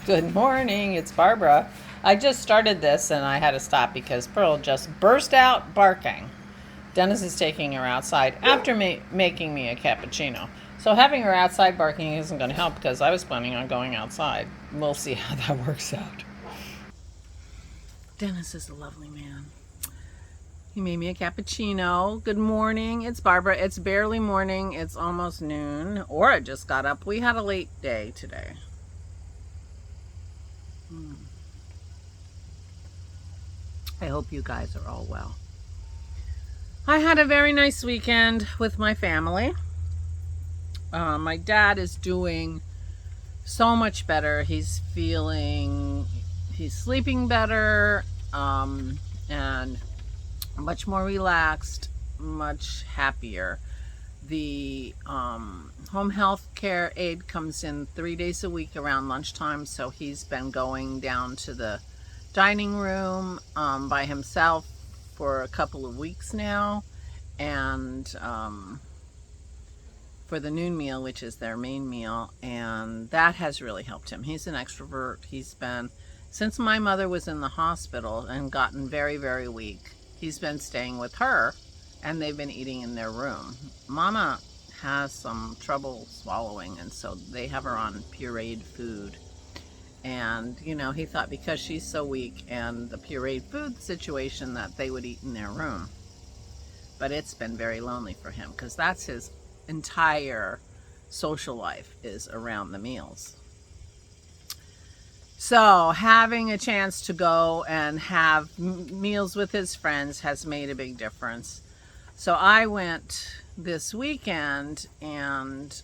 Good morning, it's Barbara. I just started this and I had to stop because Pearl just burst out barking. Dennis is taking her outside after making me a cappuccino. So having her outside barking isn't going to help because I was planning on going outside. We'll see how that works out. Dennis is a lovely man. He made me a cappuccino. Good morning, it's Barbara. It's barely morning, it's almost noon. Or I just got up. We had a late day today. I hope you guys are all well. I had a very nice weekend with my family. My dad is doing so much better. He's sleeping better, and much more relaxed, much happier. The home health care aide comes in 3 days a week around lunchtime, so he's been going down to the dining room by himself for a couple of weeks now, and for the noon meal, which is their main meal, and that has really helped him. He's an extrovert. He's been, since my mother was in the hospital and gotten very, very weak, he's been staying with her, and they've been eating in their room. Mama has some trouble swallowing, and so they have her on pureed food. And, you know, he thought because she's so weak and the pureed food situation that they would eat in their room. But it's been very lonely for him because that's his entire social life, is around the meals. So having a chance to go and have meals with his friends has made a big difference. So I went this weekend and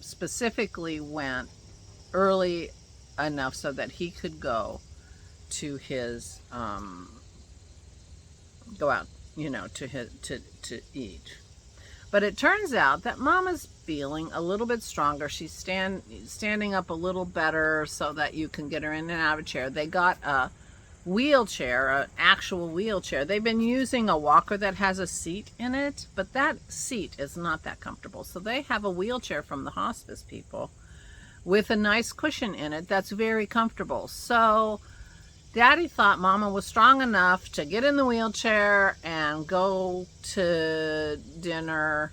specifically went early enough so that he could go to his go out, you know, to eat. But it turns out that Mama's feeling a little bit stronger. She's standing up a little better so that you can get her in and out of a chair. They got a wheelchair, an actual wheelchair. They've been using a walker that has a seat in it, but that seat is not that comfortable. So they have a wheelchair from the hospice people with a nice cushion in it that's very comfortable. So Daddy thought Mama was strong enough to get in the wheelchair and go to dinner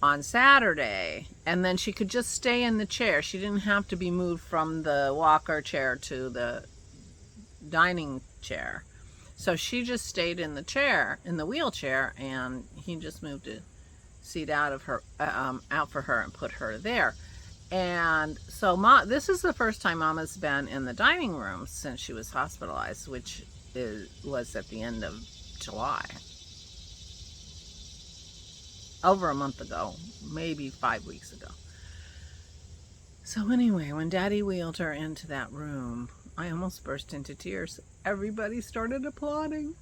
on Saturday, and then she could just stay in the chair. She didn't have to be moved from the walker chair to the dining chair. So she just stayed in the chair, in the wheelchair, and he just moved a seat out for her and put her there. And so this is the first time Mama's been in the dining room since she was hospitalized, which was at the end of July. Over a month ago, maybe 5 weeks ago. So anyway, when Daddy wheeled her into that room, I almost burst into tears. Everybody started applauding.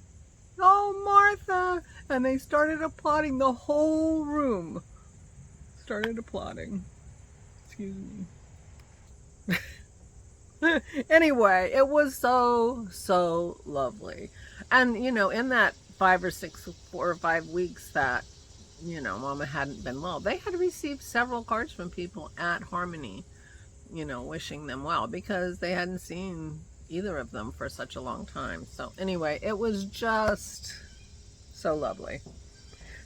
Oh, Martha! And they started applauding. The whole room started applauding. Excuse me. Anyway, it was so lovely. And, you know, in that 4 or 5 weeks that, you know, Mama hadn't been well, they had received several cards from people at Harmony, you know, wishing them well because they hadn't seen either of them for such a long time. So anyway, it was just so lovely.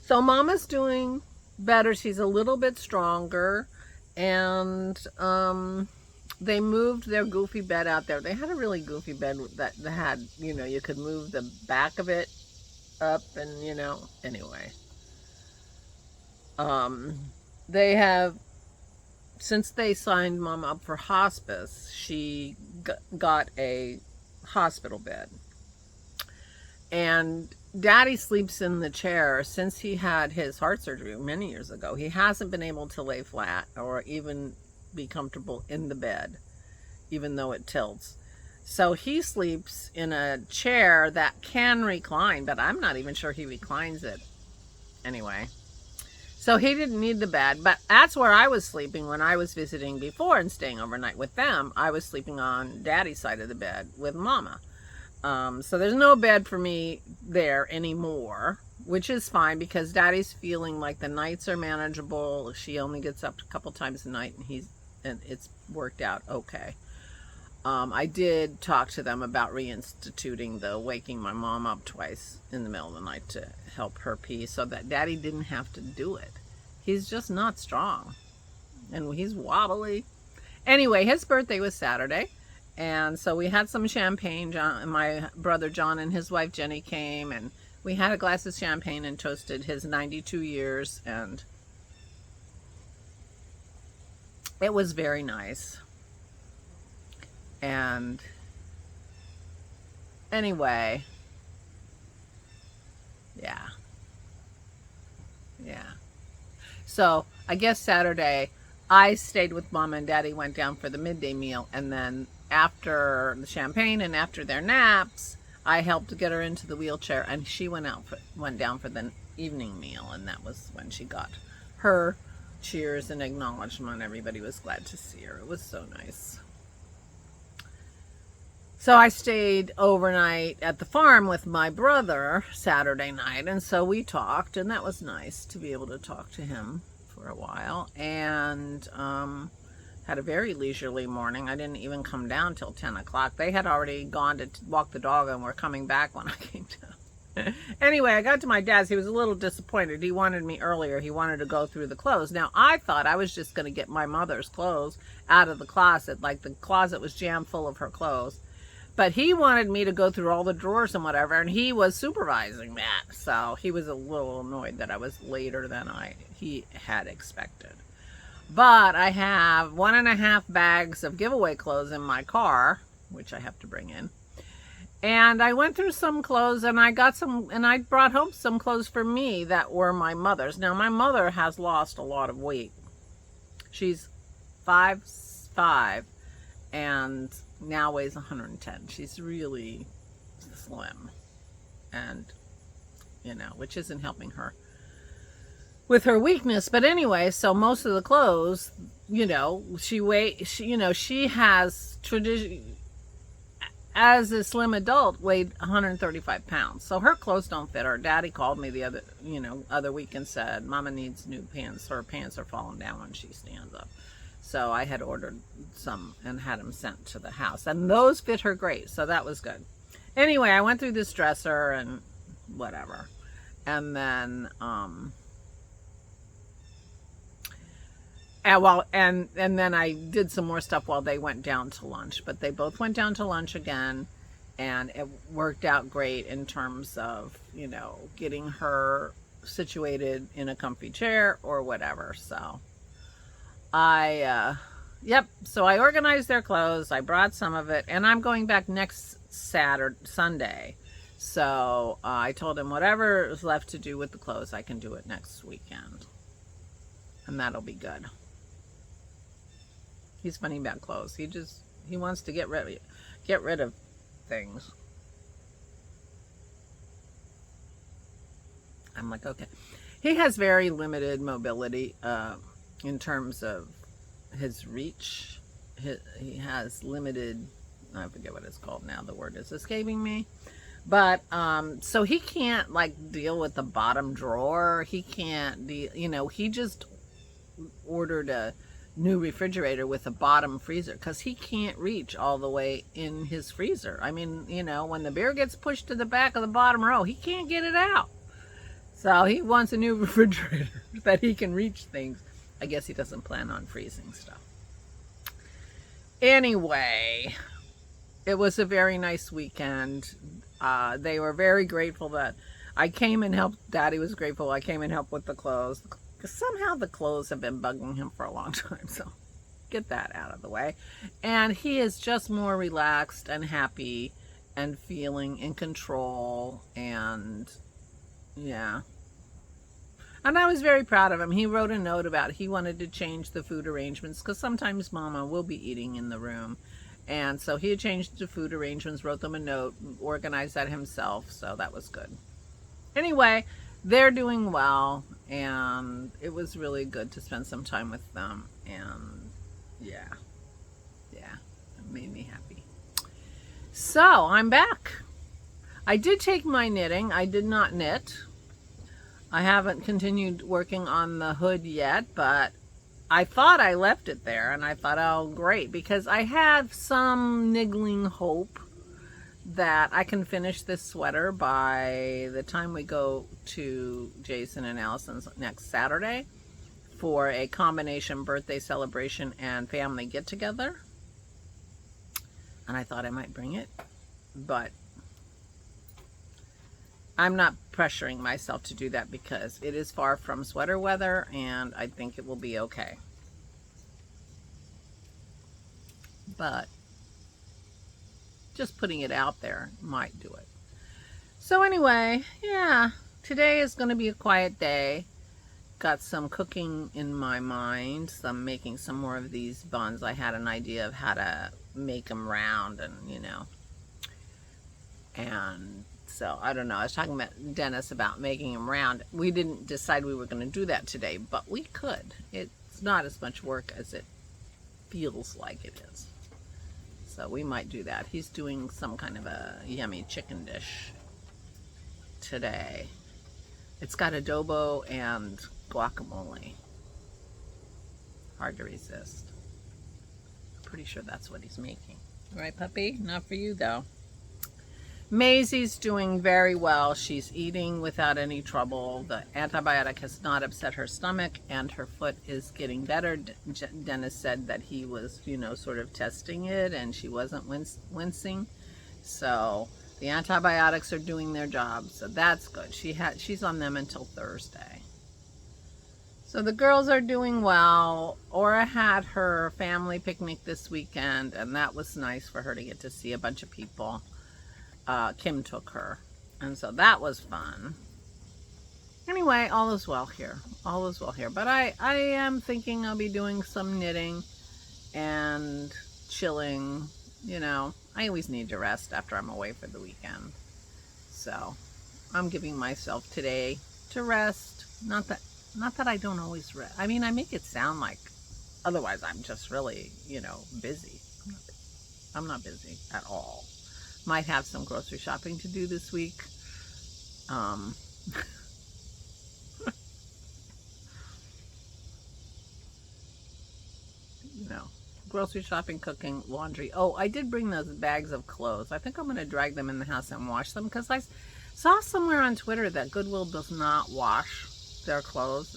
So Mama's doing better. She's a little bit stronger. And they moved their goofy bed out there. They had a really goofy bed that had, you know, you could move the back of it up and, you know, anyway. They have, since they signed Mama up for hospice, she got a hospital bed. And Daddy sleeps in the chair since he had his heart surgery many years ago. He hasn't been able to lay flat or even be comfortable in the bed, even though it tilts. So he sleeps in a chair that can recline, but I'm not even sure he reclines it anyway. So he didn't need the bed, but that's where I was sleeping when I was visiting before and staying overnight with them. I was sleeping on Daddy's side of the bed with Mama. So there's no bed for me there anymore, which is fine because Daddy's feeling like the nights are manageable. She only gets up a couple times a night and it's worked out okay. I did talk to them about reinstituting the waking my mom up twice in the middle of the night to help her pee so that Daddy didn't have to do it. He's just not strong. And he's wobbly. Anyway, his birthday was Saturday. And so we had some champagne. My brother John and his wife Jenny came. And we had a glass of champagne and toasted his 92 years. And it was very nice. And anyway, yeah. So I guess Saturday I stayed with Mom and Daddy, went down for the midday meal, and then after the champagne and after their naps, I helped get her into the wheelchair, and she went down for the evening meal, and that was when she got her cheers and acknowledgement. Everybody was glad to see her. It was so nice. So I stayed overnight at the farm with my brother Saturday night, and so we talked, and that was nice to be able to talk to him for a while, and had a very leisurely morning. I didn't even come down till 10 o'clock. They had already gone to walk the dog and were coming back when I came down. Anyway, I got to my dad's. He was a little disappointed. He wanted me earlier. He wanted to go through the clothes. Now, I thought I was just going to get my mother's clothes out of the closet. Like, the closet was jammed full of her clothes. But he wanted me to go through all the drawers and whatever, and he was supervising that. So he was a little annoyed that I was later than he had expected. But I have 1.5 bags of giveaway clothes in my car, which I have to bring in. And I went through some clothes, and I got some, and I brought home some clothes for me that were my mother's. Now, my mother has lost a lot of weight. She's 5'5", and now weighs 110. She's really slim, and which isn't helping her with her weakness. But anyway, so most of the clothes, she has as a slim adult weighed 135 pounds. So her clothes don't fit her. Daddy called me the other week and said, Mama needs new pants. Her pants are falling down when she stands up. So I had ordered some and had them sent to the house. And those fit her great, so that was good. Anyway, I went through this dresser and whatever. And then, and then I did some more stuff while they went down to lunch. But they both went down to lunch again. And it worked out great in terms of, getting her situated in a comfy chair or whatever, so... so I organized their clothes. I brought some of it, and I'm going back next Sunday. So I told him whatever is left to do with the clothes, I can do it next weekend, and that'll be good. He's funny about clothes. He wants to get rid of things. I'm like, okay. He has very limited mobility. In terms of his reach, he has limited, I forget what it's called now, the word is escaping me, but so he can't deal with the bottom drawer. He can't he just ordered a new refrigerator with a bottom freezer because he can't reach all the way in his freezer. I mean, when the beer gets pushed to the back of the bottom row, he can't get it out. So he wants a new refrigerator that he can reach things. I guess he doesn't plan on freezing stuff. Anyway, it was a very nice weekend. They were very grateful that I came and helped. Daddy was grateful I came and helped with the clothes. Because somehow the clothes have been bugging him for a long time. So get that out of the way. And he is just more relaxed and happy and feeling in control. And yeah. And I was very proud of him. He wrote a note about he wanted to change the food arrangements because sometimes Mama will be eating in the room. And so he had changed the food arrangements, wrote them a note, organized that himself. So that was good. Anyway, they're doing well. And it was really good to spend some time with them. And yeah, it made me happy. So I'm back. I did take my knitting. I did not knit. I haven't continued working on the hood yet, but I thought I left it there, and I thought, oh, great, because I have some niggling hope that I can finish this sweater by the time we go to Jason and Allison's next Saturday for a combination birthday celebration and family get-together. And I thought I might bring it, but I'm not pressuring myself to do that because it is far from sweater weather, and I think it will be okay. But just putting it out there might do it. So anyway, yeah, today is going to be a quiet day. Got some cooking in my mind. So I'm making some more of these buns. I had an idea of how to make them round, and and so I don't know. I was talking about Dennis about making them round. We didn't decide we were going to do that today, but we could. It's not as much work as it feels like it is. So we might do that. He's doing some kind of a yummy chicken dish today. It's got adobo and guacamole. Hard to resist. I'm pretty sure that's what he's making. All right, puppy? Not for you, though. Maisie's doing very well. She's eating without any trouble. The antibiotic has not upset her stomach, and her foot is getting better. Dennis said that he was, sort of testing it, and she wasn't wincing. So the antibiotics are doing their job, so that's good. She's on them until Thursday. So the girls are doing well. Aura had her family picnic this weekend, and that was nice for her to get to see a bunch of people. Kim took her, and so that was fun. Anyway, all is well here. All is well here. But I am thinking I'll be doing some knitting and chilling. I always need to rest after I'm away for the weekend. So I'm giving myself today to rest. Not that I don't always rest. I mean, I make it sound like otherwise I'm just really, busy. I'm not busy at all. Might have some grocery shopping to do this week. Grocery shopping, cooking, laundry. Oh, I did bring those bags of clothes. I think I'm going to drag them in the house and wash them, because I saw somewhere on Twitter that Goodwill does not wash their clothes.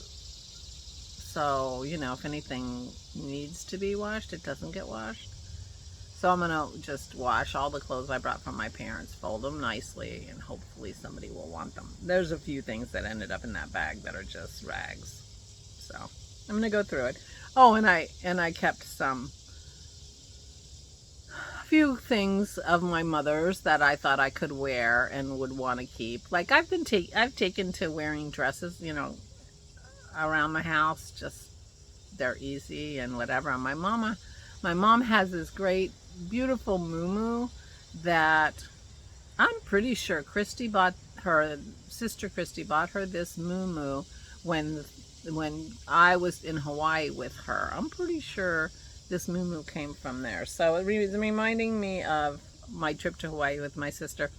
So, if anything needs to be washed, it doesn't get washed. So I'm going to just wash all the clothes I brought from my parents, fold them nicely, and hopefully somebody will want them. There's a few things that ended up in that bag that are just rags. So I'm going to go through it. Oh, and I kept a few things of my mother's that I thought I could wear and would want to keep. Like I've taken to wearing dresses, around the house. Just they're easy and whatever. And my mom has this great, beautiful muumuu that I'm pretty sure sister Christy bought her this muumuu when I was in Hawaii with her. I'm pretty sure this muumuu came from there. So it was reminding me of my trip to Hawaii with my sister.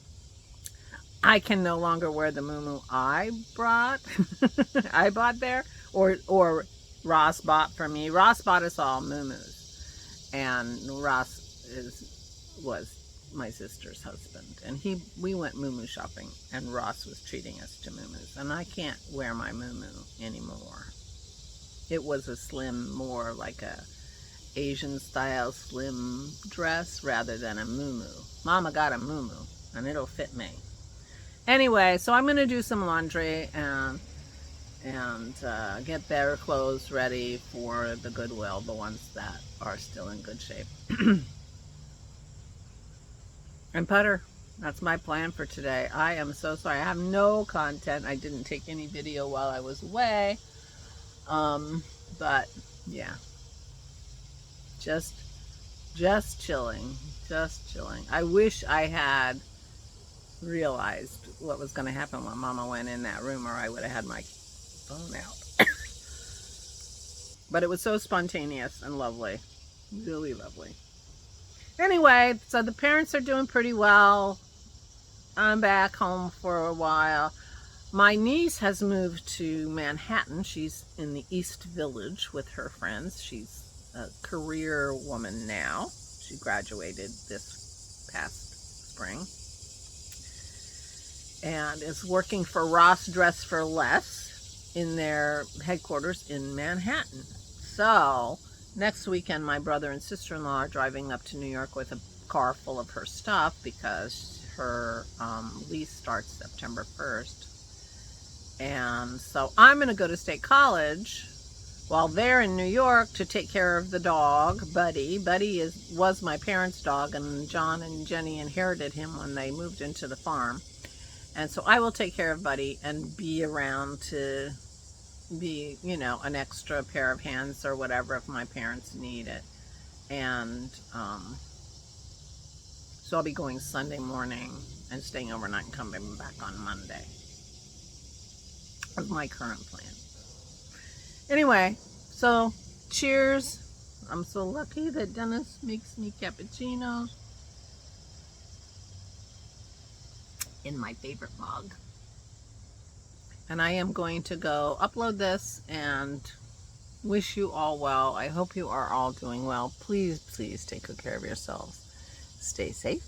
I can no longer wear the muumuu I bought there, or Ross bought for me. Ross bought us all muumuus, and Ross was my sister's husband, and we went muumuu shopping, and Ross was treating us to muumuus, and I can't wear my muumuu anymore. It was a slim, more like a Asian style slim dress rather than a muumuu. Mama got a muumuu, and it'll fit me. Anyway, so I'm going to do some laundry and get their clothes ready for the Goodwill, the ones that are still in good shape. And putter. That's my plan for today. I am so sorry. I have no content. I didn't take any video while I was away. But yeah. Just chilling. Just chilling. I wish I had realized what was going to happen when Mama went in that room, or I would have had my phone out. But it was so spontaneous and lovely. Really lovely. Anyway, so the parents are doing pretty well. I'm back home for a while. My niece has moved to Manhattan. She's in the East Village with her friends. She's a career woman now. She graduated this past spring and is working for Ross Dress for Less in their headquarters in Manhattan. So next weekend, my brother and sister-in-law are driving up to New York with a car full of her stuff because her lease starts September 1st. And so I'm going to go to State College while they're in New York to take care of the dog, Buddy. Buddy was my parents' dog, and John and Jenny inherited him when they moved into the farm. And so I will take care of Buddy and be around to be, you know, an extra pair of hands or whatever if my parents need it. And so I'll be going Sunday morning and staying overnight and coming back on Monday. That's my current plan. Anyway, so cheers. I'm so lucky that Dennis makes me cappuccinos in my favorite mug. And I am going to go upload this and wish you all well. I hope you are all doing well. Please, please take good care of yourselves. Stay safe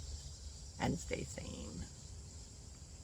and stay sane.